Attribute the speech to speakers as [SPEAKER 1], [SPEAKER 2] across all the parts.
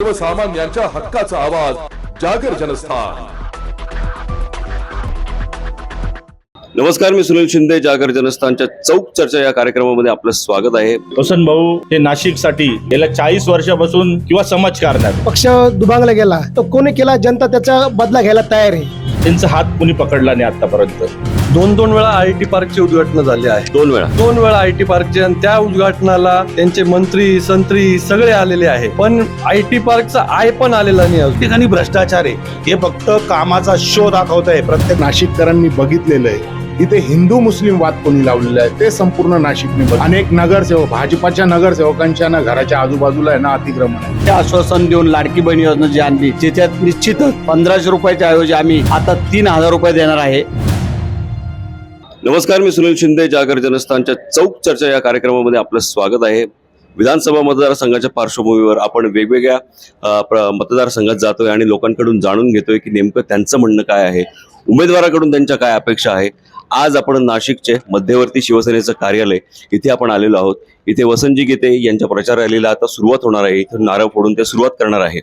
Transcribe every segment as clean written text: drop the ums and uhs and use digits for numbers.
[SPEAKER 1] सर्वसामान्यांच्या हक्काचा आवाज जागर जनस्थान।
[SPEAKER 2] नमस्कार, मी सुनील शिंदे। जागर जनस्थानच्या चौक चर्चा या कार्यक्रमामध्ये आपलं स्वागत आहे।
[SPEAKER 3] वसंत भाऊ हे नाशिकसाठी गेल्या 40 वर्षापासून किंवा समाजकारणात
[SPEAKER 4] पक्ष दुभागला गेला तर कोणी केला, जनता त्याचा बदला घ्यायला तयार आहे।
[SPEAKER 3] त्यांचा हात कुणी पकडला नाही आतापर्यंत।
[SPEAKER 5] दोन वेळा आयटी पार्कचे उद्घाटन झाले आहे।
[SPEAKER 2] दोन वेळा
[SPEAKER 5] आयटी पार्कचे, आणि त्या उद्घाटनाला त्यांचे मंत्री संत्री सगळे आलेले आहे, पण आयटी पार्कचा आय पण आलेला नाही अजून।
[SPEAKER 6] ठिकाणी भ्रष्टाचार आहे, हे फक्त कामाचा शो दाखवत आहे। प्रत्येक नाशिककरांनी बघितलेलं आहे, इथे हिंदू मुस्लिम वाद कोणी लावलेला आहे ते संपूर्ण नाशिकने अनेक नगरसेवक, भाजपाच्या नगरसेवकांच्या ना घराच्या आजूबाजूला आहे ना अतिक्रमण आहे।
[SPEAKER 7] ते आश्वासन देऊन लाडकी बहीण योजना जी आणली त्याच्यात निश्चितच 1500 रुपयाच्या ऐवजी आम्ही आता 3000 रुपये देणार आहे।
[SPEAKER 2] नमस्कार, मी सुनील शिंदे। जागर जनस्थानच्या चौक चर्चा या कार्यक्रमामध्ये आपलं स्वागत आहे। विधानसभा मतदारसंघाच्या पार्श्वभूमीवर आपण वेगवेगळ्या मतदारसंघात जातोय आणि लोकांकडून जाणून घेतोय की नेमकं त्यांचं म्हणणं काय आहे, उमेदवाराकडून त्यांच्या काय अपेक्षा आहे। आज आपण नाशिकचे मध्यवर्ती शिवसेनेचं कार्यालय इथे आपण आलेलो आहोत। इथे वसंतजी गीते यांच्या प्रचार रॅलीला आता सुरुवात होणार आहे। इथे नारळ फोडून ते सुरुवात करणार आहे।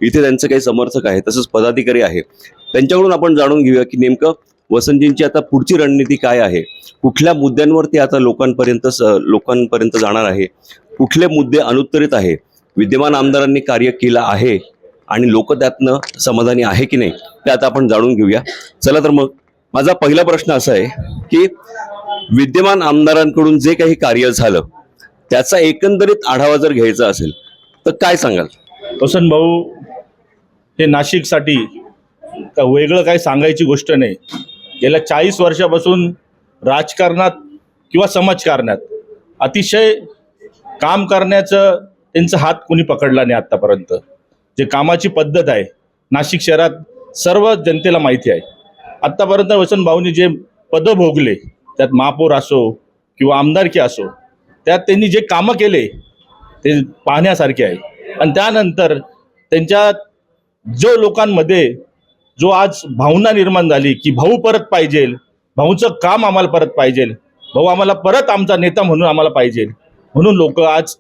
[SPEAKER 2] इथे त्यांचे काही समर्थक आहेत, तसंच पदाधिकारी आहे। त्यांच्याकडून आपण जाणून घेऊया की नेमकं वसंतजींची आता पुढची रणनीती काय आहे, कुठल्या मुद्द्यांवरती आता लोकांपर्यंत जाणार आहे, कुठले मुद्दे अनुत्तरित आहे, विद्यमान आमदारांनी कार्य केलं आहे आणि लोक त्यातनं समाधानी आहे की नाही, ते आता आपण जाणून घेऊया। चला तर मग माझा पहिला प्रश्न असा आहे की विद्यमान आमदारांकडून जे काही कार्य झालं त्याचा एकंदरीत आढावा जर घ्यायचा असेल तर काय सांगाल?
[SPEAKER 3] वसंत भाऊ हे नाशिकसाठी वेगळं काही सांगायची गोष्ट नाही। गेल्या 40 वर्षापासून राजकारणात किंवा समाजकारणात अतिशय काम करण्याचं त्यांचा हात कुणी पकडला नाही आतापर्यंत। जे कामाची पद्धत आहे नाशिक शहरात सर्व जनतेला माहिती आहे। आतापर्यंत वसंत भाऊनी जे पदं भोगले, त्यात महापौर असो किंवा आमदारकी असो, त्यात त्यांनी जे कामं केले ते पाहण्यासारखे आहे। आणि त्यानंतर त्यांच्या जो लोकांमध्ये जो आज भावना निर्माण झाली की भाऊ परत पाहिजे, भाऊचं काम आम्हाला परत पाहिजे, भाऊ आम्हाला परत आमचा नेता म्हणून आम्हाला पाहिजे, म्हणून लोक आज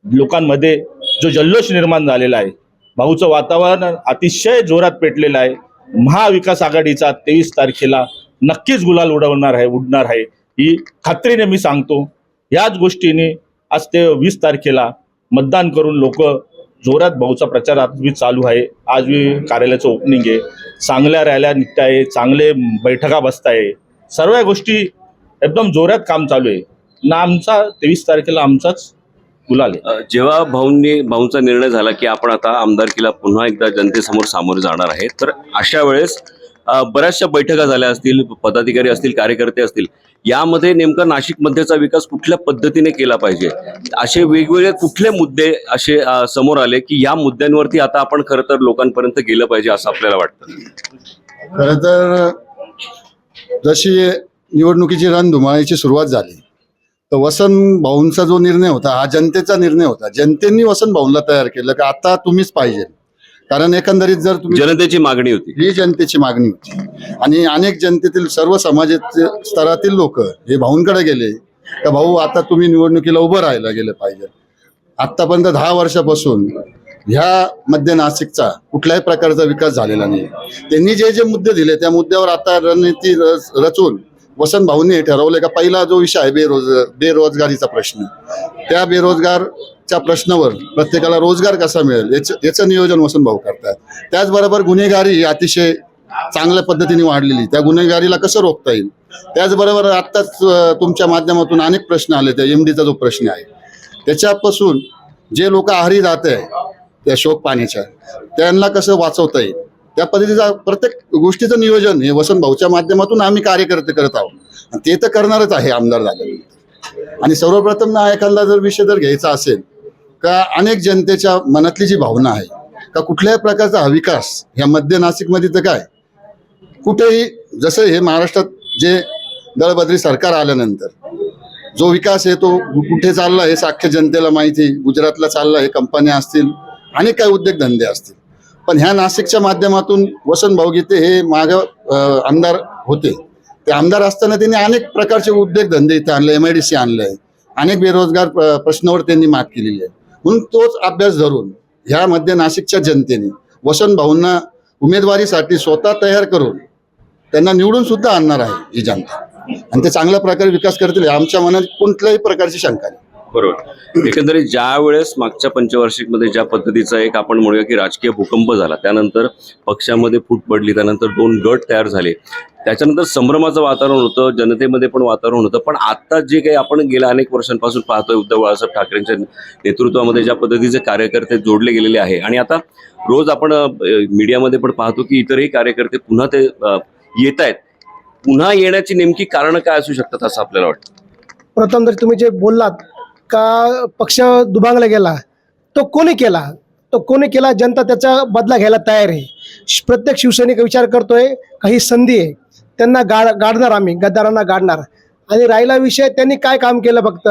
[SPEAKER 3] लोकांमध्ये जो जल्लोष निर्माण झालेला आहे, भाऊचं वातावरण अतिशय जोरात पेटलेलं आहे। महाविकास आघाडीचा 23 तारखेला नक्कीच गुलाल उडणार आहे ही खात्रीने मी सांगतो। याच गोष्टीने आज ते 20 तारखेला मतदान करून लोक जोरात भाऊचा प्रचार आज चालू आहे। आज कार्यालयाचं ओपनिंग आहे, चांगल्या रॅल्या निघत आहे, चांगले बैठका बसताय, सर्व गोष्टी एकदम जोरात काम चालू आहे ना। आमचा 23 तारखेला आमचाच गुलाल आहे।
[SPEAKER 2] जेव्हा भाऊंचा निर्णय झाला की आपण आता आमदारकीला पुन्हा एकदा जनतेसमोर सामोरे जाणार आहे, तर अशा वेळेस बऱ्याचशा बैठका झाल्या असतील, पदाधिकारी असतील, कार्यकर्ते असतील, यामध्ये नेमका नाशिक मध्येचा विकास कुठल्या पद्धतीने केला पाहिजे, असे वेगवेगळे कुठले मुद्दे असे समोर आले की या मुद्द्यांवरती आता आपण खरं तर लोकांपर्यंत गेलं पाहिजे असं आपल्याला वाटतं?
[SPEAKER 8] खरं तर जशी निवडणुकीची रणधुमाळीची सुरुवात झाली तर वसंत भाऊंचा जो निर्णय होता हा जनतेचा निर्णय होता। जनतेने वसंत भाऊंला तयार केलं की आता तुम्हीच पाहिजे, कारण एकंदरीत जर तुम्ही,
[SPEAKER 2] जनतेची मागणी होती,
[SPEAKER 8] ही जनतेची मागणी होती आणि अनेक जनतेतील सर्व समाजाचे स्तरातील लोक हे भाऊंकडे गेले तर भाऊ आता तुम्ही निवडणुकीला उभं राहायला गेलं पाहिजे। आतापर्यंत 10 वर्षापासून ह्या मध्य नाशिकचा कुठल्याही प्रकारचा विकास झालेला नाही। त्यांनी जे जे मुद्दे दिले त्या मुद्द्यावर आता रणनीती रचून वसंत भाऊंनी ठरवले का पहिला जो विषय आहे बेरोजगारीचा प्रश्न, त्या बेरोजगारच्या प्रश्नावर प्रत्येकाला रोजगार कसा मिळेल याचं नियोजन वसंत भाऊ करतात। त्याचबरोबर गुन्हेगारी अतिशय चांगल्या पद्धतीने वाढलेली, त्या गुन्हेगारीला कसं रोखता येईल, त्याचबरोबर आत्ताच तुमच्या माध्यमातून अनेक प्रश्न आले, त्या एमडीचा जो प्रश्न आहे त्याच्यापासून जे लोक आहारी जात आहे त्या शोक पाण्याच्या, त्यांना कसं वाचवता येईल, त्या पद्धतीचा प्रत्येक गोष्टीचं नियोजन हे वसंत भाऊच्या माध्यमातून आम्ही कार्यकर्ते करत आहोत आणि ते तर करणारच आहे आमदार झाल्यानंतर। आणि सर्वप्रथम ना एखादा जर विषय जर घ्यायचा असेल का अनेक जनतेच्या मनातली जी भावना आहे का कुठल्याही प्रकारचा हा विकास ह्या मध्य नाशिकमध्ये तर काय कुठेही, जसं हे महाराष्ट्रात जे दळबद्री सरकार आल्यानंतर जो विकास आहे तो कुठे चालला हे साख्य जनतेला माहिती, गुजरातला चालला, हे कंपन्या असतील, अनेक काही उद्योगधंदे असतील, पण ह्या नाशिकच्या माध्यमातून वसंत भाऊ गीते हे आमदार होते। ते आमदार असताना त्यांनी अनेक प्रकारचे उद्योगधंदे इथे आणले, MIDC आणले, अनेक बेरोजगार प्रश्नावर त्यांनी मात केलेली आहे। म्हणून तोच अभ्यास धरून ह्यामध्ये नाशिकच्या जनतेने वसंत भाऊंना उमेदवारीसाठी स्वतः तयार करून त्यांना निवडून सुद्धा आणणार आहे ही जनता, आणि ते चांगल्या प्रकारे विकास करतील आमच्या मनात कोणत्याही प्रकारची शंका नाही.
[SPEAKER 2] बरोबर. एकंदरीत ज्या वेळेस मागच्या पंचवार्षिक मध्ये ज्या पद्धतीचा एक आपण म्हणूया की राजकीय भूकंप झाला, त्यानंतर पक्षामध्ये फूट पडली, त्यानंतर 2 गट तयार झाले, त्याच्यानंतर संभ्रमाचं वातावरण होतं, जनतेमध्ये पण वातावरण होतं. पण आता जे काही आपण गेल्या अनेक वर्षांपासून पाहतोय, उद्धव बाळासाहेब ठाकरेंच्या नेतृत्वामध्ये ज्या पद्धतीचे कार्यकर्ते जोडले गेलेले आहे, आणि आता रोज आपण मीडियामध्ये पण पाहतो की इतरही कार्यकर्ते पुन्हा ते येत आहेत. पुन्हा येण्याची नेमकी कारणं काय असू शकतात असं आपल्याला वाटतं?
[SPEAKER 4] प्रथम तर तुम्ही जे बोललात का पक्ष दुभांगला गेला, तो कोणी केला जनता त्याचा बदला घ्यायला तयार आहे. प्रत्येक शिवसैनिक विचार करतोय काही संधी आहे, त्यांना गाडणार, आम्ही गद्दारांना गाडणार. आणि राहिला विषय त्यांनी काय काम केलं, फक्त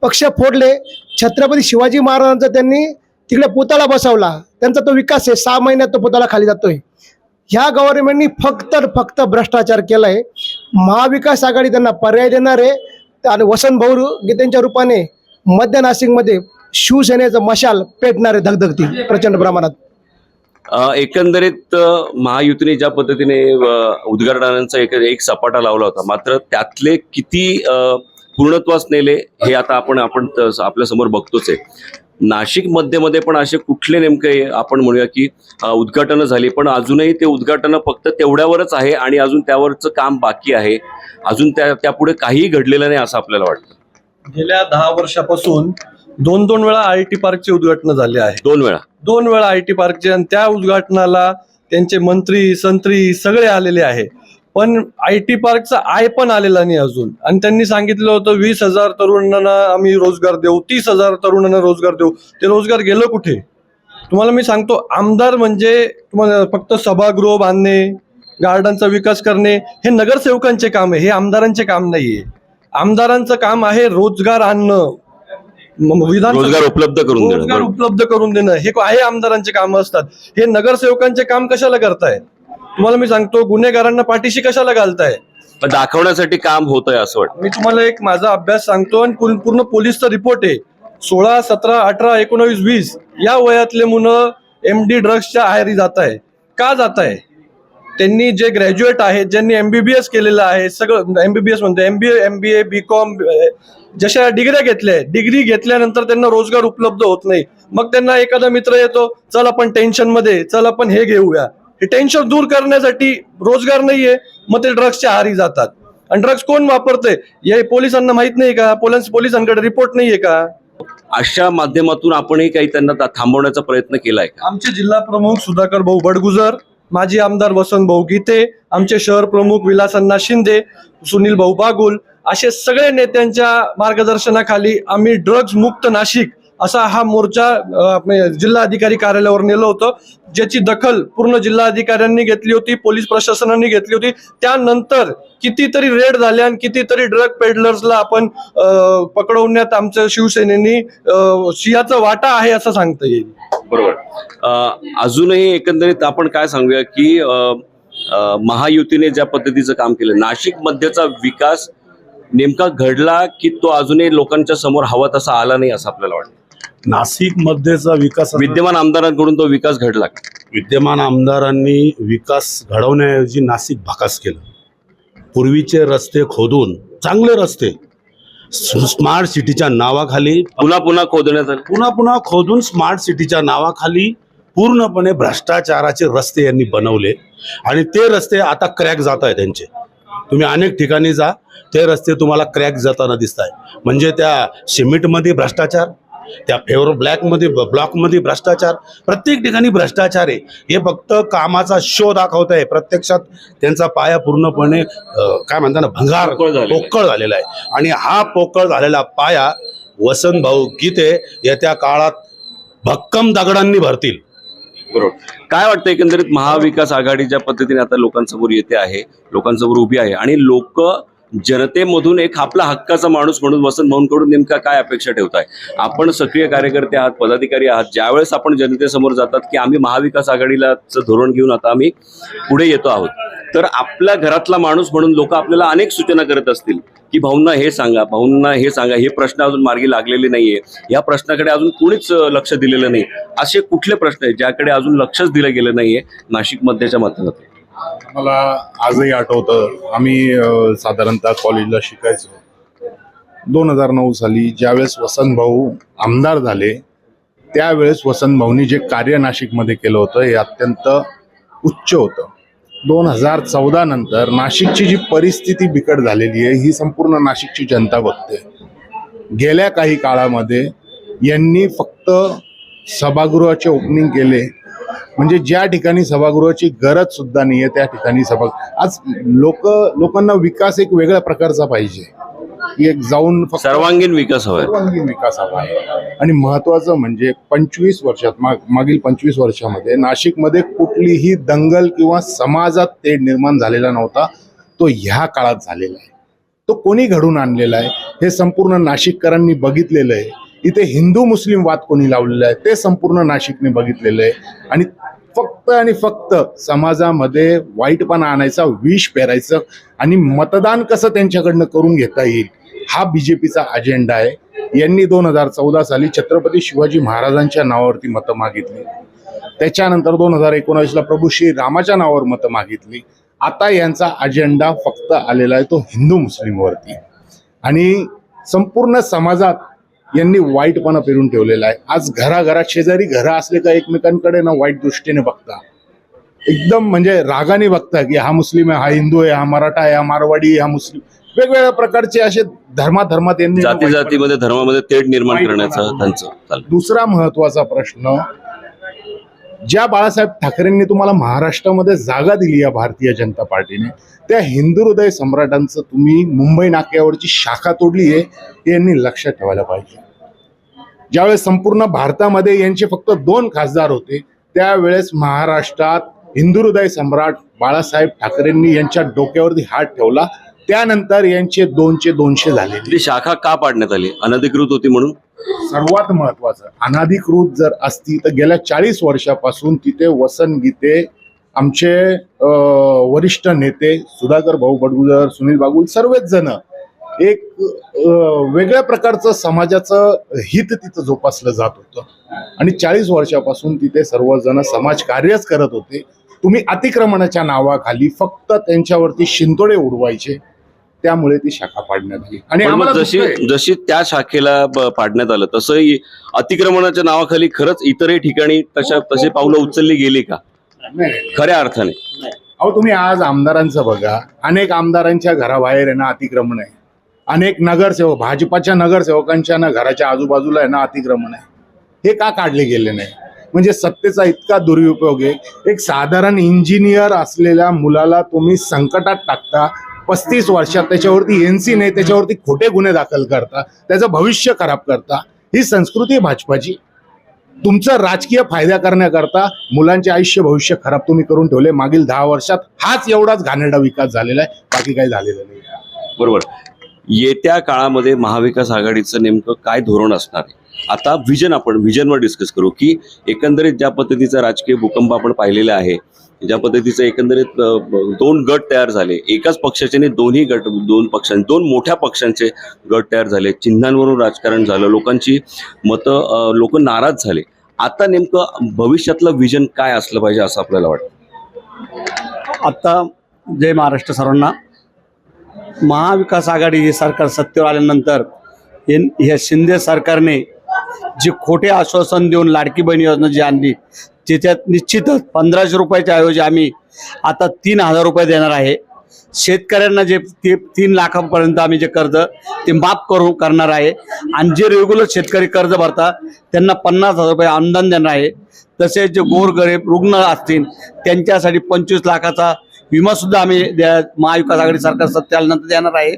[SPEAKER 4] पक्ष फोडले, छत्रपती शिवाजी महाराजांचा त्यांनी तिकडे पुतळा बसवला, त्यांचा तो विकास आहे, 6 महिन्यात तो पुतळा खाली जातोय. ह्या गव्हर्नमेंटनी फक्त भ्रष्टाचार केलाय. महाविकास आघाडी त्यांना पर्याय देणार आहे, आणि वसंत भाऊ गीतेंच्या रूपाने मध्य नाशिकमध्ये शिवसेनेचं मशाल पेटणार आहे धगधगती प्रचंड प्रमाणात.
[SPEAKER 2] एकंदरीत महायुतीने ज्या पद्धतीने उद्घाटनांचा एक सपाटा लावला होता, मात्र त्यातले किती पूर्णत्वास नेले हे आता आपण आपल्या समोर बघतोच आहे. नाशिक मध्ये पण असे कुठले नेमके आपण म्हणूया की उद्घाटनं झाली, पण अजूनही ते उद्घाटनं फक्त तेवढ्यावरच आहे आणि अजून त्यावरचं काम बाकी आहे, अजून त्यापुढे काहीही घडलेलं नाही असं आपल्याला वाटतं.
[SPEAKER 5] गेल्या 10 वर्षापासून 2 वेळा IT पार्कचे उद्घाटन झाले आहे. 2 वेळा IT पार्कचे, आणि त्या उद्घाटनाला त्यांचे मंत्री संत्री सगळे आलेले आहे, पण IT पार्कचा पण आलेला नाही अजून. आणि त्यांनी सांगितलं होतं 20,000 तरुणांना आम्ही रोजगार देऊ, 30,000 तरुणांना रोजगार देऊ. ते रोजगार गेलं कुठे? तुम्हाला मी सांगतो, आमदार म्हणजे तुम्हाला फक्त सभागृह बांधणे, गार्डनचा विकास करणे हे नगरसेवकांचे काम आहे, हे आमदारांचे काम नाहीये. आमदारांचं काम आहे रोजगार आणणं,
[SPEAKER 2] रोजगार
[SPEAKER 5] उपलब्ध करून देणं, हे आहे आमदारांचे काम असतात. हे नगरसेवकांचे काम कशाला करताय? तुम्हाला मी सांगतो, गुन्हेगारांना पाठीशी कशाला घालताय?
[SPEAKER 2] दाखवण्यासाठी काम होतंय असं वाटतं.
[SPEAKER 5] मी तुम्हाला एक माझा अभ्यास सांगतो, आणि पूर्ण पोलीसचा रिपोर्ट आहे. 16, 17, 18, 19, 20 या वयातले मुलं MD ड्रग्सच्या आहारी जात आहे. का जात आहे? त्यांनी जे ग्रॅज्युएट आहेत, ज्यांनी MBBS केलेलं आहे, सगळं MBBS म्हणतो, MBA, BCom, जशा डिग्री घेतल्यानंतर त्यांना रोजगार उपलब्ध होत नाही. मग त्यांना एखादा मित्र येतो, चल आपण टेन्शन मध्ये, चल आपण हे घेऊया. हे टेन्शन दूर करण्यासाठी रोजगार नाहीये, मग ते ड्रग्सच्या आहारी जातात. आणि ड्रग्स कोण वापरतंय हे पोलिसांना माहित नाही का? पोलिसांकडे रिपोर्ट नाहीये का?
[SPEAKER 2] अशा माध्यमातून आपणही काही त्यांना थांबवण्याचा प्रयत्न केलाय का?
[SPEAKER 5] आमचे जिल्हा प्रमुख सुधाकर भाऊ बडगुजर, माजी आमदार वसंत भाऊ गीते, आमचे शहर प्रमुख विलासअण्णा शिंदे, सुनील भाऊ बागुल, असे सगळे नेत्यांच्या मार्गदर्शनाखाली आम्ही ड्रग्ज मुक्त नाशिक असा हा मोर्चा जिल्हाधिकारी कार्यालयावर नेलं होतं, ज्याची दखल पूर्ण जिल्हाधिकाऱ्यांनी घेतली होती, पोलीस प्रशासनाने घेतली होती. त्यानंतर कितीतरी रेड झाल्या आणि कितीतरी ड्रग पेडलर्सला आपण पकडवण्यात आमच्या शिवसेनेनी सिंहाचा वाटा आहे असं सांगता येईल.
[SPEAKER 2] बरोबर. अजूनही एकंदरीत आपण काय सांगूया की महायुतीने ज्या पद्धतीचं काम केलं, नाशिक मध्येचा विकास नेमका घडला की तो अजूनही लोकांच्या समोर हवा तसा आला नाही असं आपल्याला वाटतं?
[SPEAKER 9] नाशिक मध्येचा विकास
[SPEAKER 2] विद्यमान आमदारांकडून तो विकास घडला.
[SPEAKER 9] विद्यमान आमदारांनी विकास घडवण्याऐवजी नाशिक भाकास केलं. पूर्वीचे रस्ते खोदून, चांगले रस्ते स्मार्ट सिटीच्या नावाखाली
[SPEAKER 2] पुन्हा खोदण्यात आले,
[SPEAKER 9] पुन्हा खोदून स्मार्ट सिटीच्या नावाखाली पूर्णपणे भ्रष्टाचाराचे रस्ते यांनी बनवले. आणि ते रस्ते आता क्रॅक जात आहे त्यांचे. तुम्ही अनेक ठिकाणी जा, ते रस्ते तुम्हाला क्रॅक जाताना दिसत आहे. म्हणजे त्या सिमेंटमध्ये भ्रष्टाचार, त्या फेवर ब्लॉकमध्ये भ्रष्टाचार, प्रत्येक ठिकाणी भ्रष्टाचार आहे. हे फक्त कामाचा शो दाखवत आहे, प्रत्यक्षात त्यांचा पाया पूर्णपणे काय म्हणतात ना, भंगार पोकळ झालेला आहे. आणि हा पोकळ झालेला पाया वसंत भाऊ गीते येत्या काळात भक्कम दगडांनी भरतील.
[SPEAKER 2] बरोबर. काय वाटतं एकंदरीत महाविकास आघाडी ज्या पद्धतीने आता लोकांसमोर येते आहे, लोकांसमोर उभी आहे, आणि लोक जनतेमधून एक आपला हक्काचा माणूस म्हणून वसंत भाऊंकडून नेमका काय अपेक्षा ठेवताय? आपण सक्रिय कार्यकर्ते आहात, पदाधिकारी आहात, ज्यावेळेस आपण जनतेसमोर जातात की आम्ही महाविकास आघाडीलाच धोरण घेऊन आता आम्ही पुढे येतो आहोत, तर आपल्या घरातला माणूस म्हणून लोक आपल्याला अनेक सूचना करत असतील की भाऊंना हे सांगा, भाऊंना हे सांगा, हे प्रश्न अजून मार्गी लागलेले नाहीये, या प्रश्नाकडे अजून कोणीच लक्ष दिलेलं नाही. असे कुठले प्रश्न आहेत ज्याकडे अजून लक्षच दिलं गेलं नाहीये नाशिक मध्यच्या माध्यमातून?
[SPEAKER 6] मला आजही आठवतं, आम्ही साधारणतः कॉलेजला शिकायचो. 2009 साली ज्यावेळेस वसंत भाऊ आमदार झाले त्यावेळेस वसंत भाऊनी जे कार्य नाशिकमध्ये केलं होतं हे अत्यंत उच्च होतं. 2014 नंतर नाशिकची जी परिस्थिती बिकट झालेली आहे ही संपूर्ण नाशिकची जनता बघते. गेल्या काही काळामध्ये यांनी फक्त सभागृहाचे ओपनिंग केले, म्हणजे ज्या ठिकाणी सभागृहाची गरज सुद्धा नाही आहे त्या ठिकाणी आज लोकांना विकास एक वेगळ्या प्रकारचा पाहिजे, एक जाऊन फक्त
[SPEAKER 2] सर्वांगीण विकास हवा,
[SPEAKER 6] सर्वांगीण विकास हवा आहे. आणि महत्वाचं म्हणजे 25 वर्षात मागील 25 वर्षामध्ये नाशिकमध्ये कुठलीही दंगल किंवा समाजात तेढ निर्माण झालेला नव्हता, तो ह्या काळात झालेला आहे. तो कोणी घडून आणलेला आहे हे संपूर्ण नाशिककरांनी बघितलेलं आहे. इथे हिंदू मुस्लिम वाद कोणी लावलेला आहे ते संपूर्ण नाशिकने बघितलेलं आहे. आणि फक्त समाजामध्ये वाईटपणा आणायचा, विष पेरायचं आणि मतदान कसं त्यांच्याकडनं करून घेता येईल हा बीजेपीचा अजेंडा आहे. यांनी 2014 साली छत्रपती शिवाजी महाराजांच्या नावावरती मतं मागितली, त्याच्यानंतर 2019ला प्रभू श्री रामाच्या नावावर मतं मागितली. आता यांचा अजेंडा फक्त आलेला आहे तो हिंदू मुस्लिमवरती, आणि संपूर्ण समाजात यांनी वाईटपणा पेरून ठेवलेला आहे. आज घराघरात शेजारी घरं असले का एकमेकांकडे ना वाईट दृष्टीने बघता, एकदम म्हणजे रागाने बघता की हा मुस्लिम आहे, हा हिंदू आहे, हा मराठा आहे, हा मारवाडी, हा मुस्लिम, वेगवेगळ्या प्रकारचे असे धर्मात यांनी
[SPEAKER 2] जातीमध्ये धर्मामध्ये तेढ निर्माण करण्याचं त्यांचं चाललं.
[SPEAKER 6] दुसरा महत्वाचा प्रश्न, ज्या बाळासाहेब ठाकरेंनी तुम्हाला महाराष्ट्रामध्ये जागा दिली या भारतीय जनता पार्टीने, त्या हिंदू हृदय सम्राटांचं तुम्ही मुंबई नाक्यावरची शाखा तोडली आहे हे यांनी लक्षात ठेवायला पाहिजे. ज्यावेळेस संपूर्ण भारतामध्ये यांचे फक्त 2 खासदार होते त्यावेळेस महाराष्ट्रात हिंदू हृदय सम्राट बाळासाहेब ठाकरेंनी यांच्या डोक्यावरती हात ठेवला, त्यानंतर यांचे 2चे 200 झाले.
[SPEAKER 2] ती शाखा का पाडण्यात आली? अनधिकृत होती म्हणून?
[SPEAKER 6] सर्वात महत्वाचं, अनधिकृत जर असती तर गेल्या 40 वर्षापासून तिथे वसंत गीते, आमचे वरिष्ठ नेते सुधाकर भाऊ बडगुजर, सुनील बागुल, सर्वच जण एक वेगळ्या प्रकारचं समाजाचं हित तिथं जोपासलं जात होतं आणि 40 वर्षापासून तिथे सर्वजण समाजकार्यच करत होते. तुम्ही अतिक्रमणाच्या नावाखाली फक्त त्यांच्यावरती शिंतोडे उडवायचे, त्यामुळे ती शाखा पाडण्यात आली. आणि आम्हाला
[SPEAKER 2] जशी त्या शाखेला पाडण्यात आलं तसंही अतिक्रमणाच्या नावाखाली खरंच इतरही ठिकाणी तसे पावलं उचलली गेली का खऱ्या अर्थाने?
[SPEAKER 6] अहो, तुम्ही आज आमदारांचं बघा, अनेक आमदारांच्या घराबाहेर आहे ना अतिक्रमण आहे, अनेक नगरसेवक, भाजपाच्या नगरसेवकांच्या ना घराच्या आजूबाजूला आहे ना अतिक्रमण आहे. हे का काढले गेले नाही? म्हणजे सत्तेचा इतका दुरुपयोग आहे. एक साधारण इंजिनियर असलेल्या मुलाला तुम्ही संकटात टाकता, 35 वर्षात त्याच्यावरती NC नाही, त्याच्यावरती खोटे गुन्हे दाखल करता, त्याचं भविष्य खराब करता. ही संस्कृती आहे भाजपाची. तुमचा राजकीय फायदा करण्याकरता मुलांचे आयुष्य भविष्य खराब तुम्ही करून ठेवले. मागील 10 वर्षात हाच एवढाच घाणेरडा विकास झालेला आहे, बाकी काही झालेलं नाही.
[SPEAKER 2] बरोबर. येत्या काळामध्ये महाविकास आघाडीचं नेमकं काय धोरण असणार आहे? आता आपण व्हिजनवर डिस्कस करू की एकंदरीत ज्या पद्धतीचा राजकीय भूकंप आपण पाहिलेला आहे, ज्या पद्धतीचं एकंदरीत 2 गट तयार झाले, एकाच पक्षाचे नाही, दोन्ही गट, 2 मोठ्या पक्षांचे गट तयार झाले, चिन्हांवरून राजकारण झालं, लोकांची मतं, लोक नाराज झाले. आता नेमकं भविष्यातलं व्हिजन काय असलं पाहिजे असं आपल्याला वाटतं?
[SPEAKER 7] आता जय महाराष्ट्र सर्वांना. महाविकास आघाडी हे सरकार सत्तेवर आल्यानंतर ह्या शिंदे सरकारने जे खोटे आश्वासन देऊन लाडकी बहीण योजना जी आणली त्याच्यात निश्चितच 1500 रुपयाच्या ऐवजी आम्ही आता 3000 रुपये देणार आहे. शेतकऱ्यांना जे 3 लाखापर्यंत आम्ही जे कर्ज ते माफ करणार आहे आणि जे रेग्युलर शेतकरी कर्ज भरतात त्यांना 50,000 रुपये अनुदान देणार आहे. तसेच जे गोरगरीब रुग्ण असतील त्यांच्यासाठी 25 लाखाचा विमा सुद्धा आम्ही महाविकास आघाडी सरकार सत्ते आल्यानंतर देणार आहे.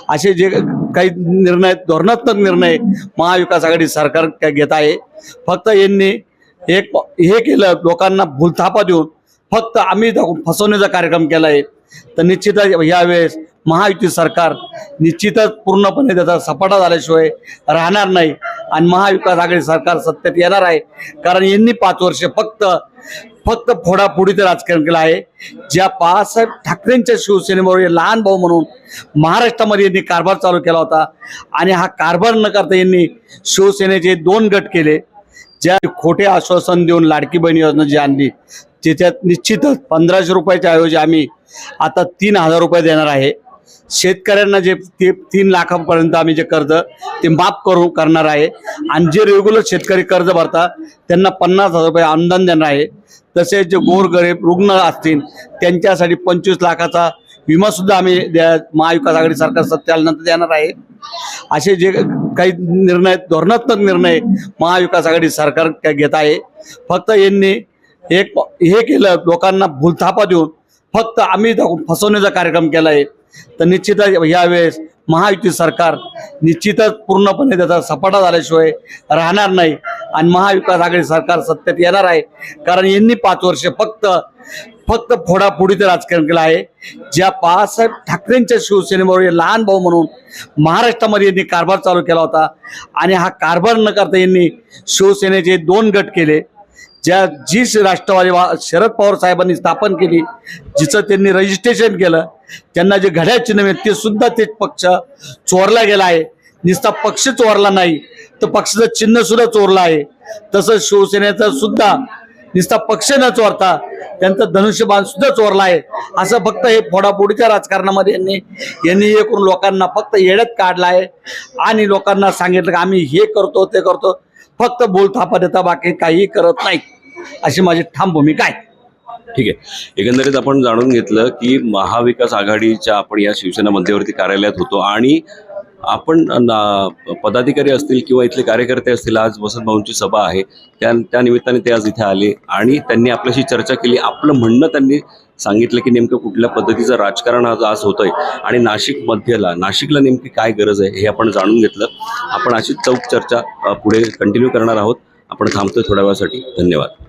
[SPEAKER 7] असे जे काही निर्णय, धोरणात्मक निर्णय महाविकास आघाडी सरकार घेत आहे. फक्त यांनी हे केलं, लोकांना भूलथापा देऊन फक्त आम्ही फसवण्याचा कार्यक्रम केला आहे. तर निश्चितच यावेळेस महायुती सरकार निश्चितच पूर्णपणे त्याचा सपाटा झाल्याशिवाय राहणार नाही आणि महाविकास आघाडी सरकार सत्तेत येणार आहे. कारण यांनी 5 वर्ष फक्त फोडाफोडीचं राजकारण केलं आहे. ज्या बाळासाहेब ठाकरेंच्या शिवसेनेबरोबर लहान भाऊ म्हणून महाराष्ट्रामध्ये यांनी कारभार चालू केला होता आणि हा कारभार न करता यांनी शिवसेनेचे 2 गट केले. ज्या खोटे आश्वासन देऊन लाडकी बहीण योजना जी आणली त्याच्यात निश्चितच 1500 रुपयाच्या ऐवजी आम्ही आता 3000 रुपये देणार आहे. शेतकऱ्यांना जे 3 लाखापर्यंत आम्ही जे कर्ज ते माफ करणार आहे आणि जे रेग्युलर शेतकरी कर्ज भरतात त्यांना 50,000 रुपये अनुदान देणार आहे. तसेच जे गोरगरीब रुग्ण असतील त्यांच्यासाठी 25 लाखाचा विमा सुद्धा आम्ही महाविकास आघाडी सरकार सत्तेत आल्यानंतर देणार आहे. असे जे काही निर्णय, धोरणात्मक निर्णय महाविकास आघाडी सरकार घेत आहे. फक्त यांनी हे केलं, लोकांना भूलथापा देऊन फक्त आम्ही फसवण्याचा कार्यक्रम केला आहे. तर निश्चितच यावेळेस महायुती सरकार निश्चितच पूर्णपणे त्याचा सपाटा झाल्याशिवाय राहणार नाही आणि महाविकास आघाडी सरकार सत्तेत येणार आहे. कारण यांनी 5 वर्ष फक्त फोडाफोडीचं राजकारण केलं आहे. ज्या बाळासाहेब ठाकरेंच्या शिवसेनेबरोबर लहान भाऊ म्हणून महाराष्ट्रामध्ये यांनी कारभार चालू केला होता आणि हा कारभार न करता यांनी शिवसेनेचे 2 गट केले. जी राष्ट्रवादी शरद पवार साहेबांनी स्थापन केली, जिचं त्यांनी रजिस्ट्रेशन केलं, त्यांना जे घड्याळ चिन्ह मिळते ते सुद्धा ते पक्ष चोरला गेला आहे. नुसता पक्ष चोरला नाही तर पक्षाचं चिन्ह सुद्धा चोरलं आहे. तसंच शिवसेनेचं सुद्धा नुसता पक्ष न चोरता त्यांचं धनुष्यबाण सुद्धा चोरला आहे. असं फक्त हे फोडाफोडीच्या राजकारणामध्ये यांनी हे करून लोकांना फक्त येड्यात काढलं आहे आणि लोकांना सांगितलं की आम्ही हे करतो ते करतो, फक्त बोलथापा देता, बाकी काही करत नाही, अशी माझी ठाम भूमिका आहे.
[SPEAKER 2] ठीक आहे. एकंदरीत आपण जाणून घेतलं की महाविकास आघाडीच्या आपण या शिवसेना मध्यवर्ती कार्यालयात होतो आणि आपण पदाधिकारी असतील किंवा इथले कार्यकर्ते असतील, आज वसंत भाऊंची सभा आहे, त्या निमित्ताने ते आज इथे आले आणि त्यांनी आपल्याशी चर्चा केली. आपलं म्हणणं त्यांनी सांगितलं की नेमकं कुठल्या पद्धतीचं राजकारण आज होतंय आणि नाशिकला नेमकी काय गरज आहे हे आपण जाणून घेतलं. आपण अशीच चौक चर्चा पुढे कंटिन्यू करणार आहोत. आपण थांबतोय थोड्या वेळासाठी. धन्यवाद.